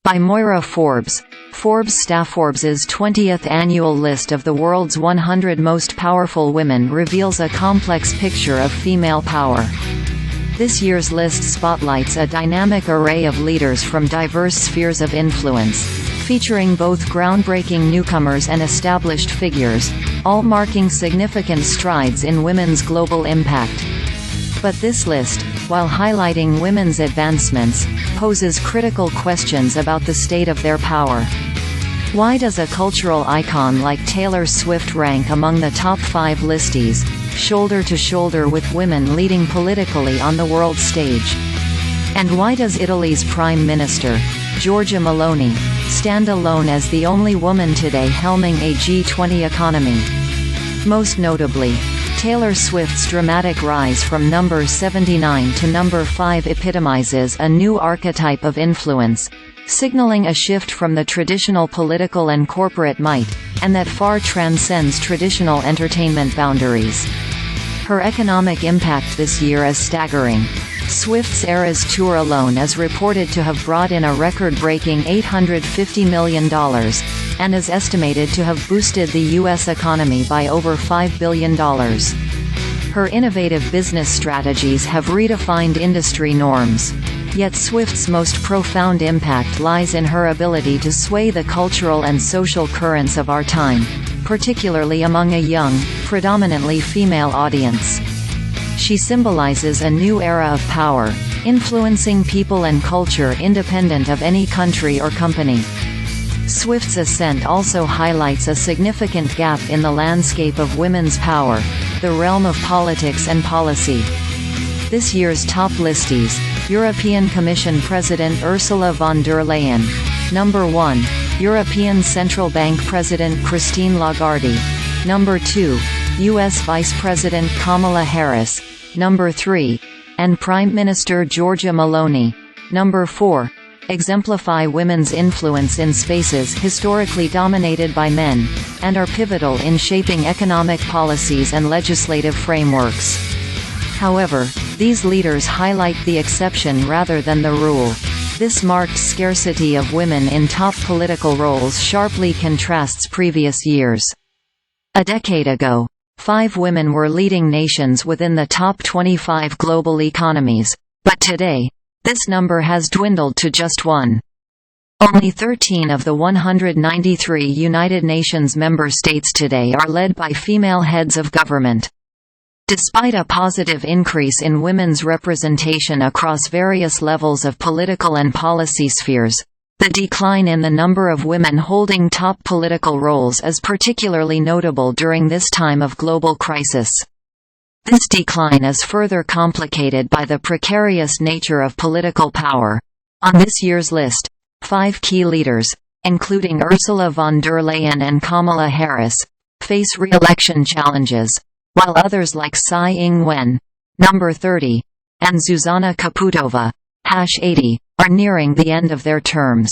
By Moira Forbes. Forbes StaffForbes' 20th annual list of the world's 100 most powerful women reveals a complex picture of female power. This year's list spotlights a dynamic array of leaders from diverse spheres of influence, featuring both groundbreaking newcomers and established figures, all marking significant strides in women's global impact. But this list, while highlighting women's advancements, poses critical questions about the state of their power. Why does a cultural icon like Taylor Swift rank among the top 5 listees, shoulder to shoulder with women leading politically on the world stage? And why does Italy's Prime Minister, Giorgia Meloni, stand alone as the only woman today helming a G20 economy? Most notably, Taylor Swift's dramatic rise from number 79 to number 5 epitomizes a new archetype of influence, signaling a shift from the traditional political and corporate might, and that far transcends traditional entertainment boundaries. Her economic impact this year is staggering. Swift's Eras Tour alone is reported to have brought in a record-breaking $850 million, and is estimated to have boosted the U.S. economy by over $5 billion. Her innovative business strategies have redefined industry norms. Yet Swift's most profound impact lies in her ability to sway the cultural and social currents of our time, particularly among a young, predominantly female audience. She symbolizes a new era of power, influencing people and culture independent of any country or company. Swift's ascent also highlights a significant gap in the landscape of women's power, the realm of politics and policy. This year's top listees: European Commission President Ursula von der Leyen. Number 1. European Central Bank President Christine Lagarde. Number 2. U.S. Vice President Kamala Harris. Number 3. And Prime Minister Giorgia Meloni. Number 4. Exemplify women's influence in spaces historically dominated by men, and are pivotal in shaping economic policies and legislative frameworks. However, these leaders highlight the exception rather than the rule. This marked scarcity of women in top political roles sharply contrasts previous years. A decade ago, 5 women were leading nations within the top 25 global economies, but today, this number has dwindled to just 1. Only 13 of the 193 United Nations member states today are led by female heads of government. Despite a positive increase in women's representation across various levels of political and policy spheres, the decline in the number of women holding top political roles is particularly notable during this time of global crisis. This decline is further complicated by the precarious nature of political power. On this year's list, 5 key leaders, including Ursula von der Leyen and Kamala Harris, face reelection challenges, while others like Tsai Ing-wen, number 30, and Zuzana Čaputová, #80, are nearing the end of their terms.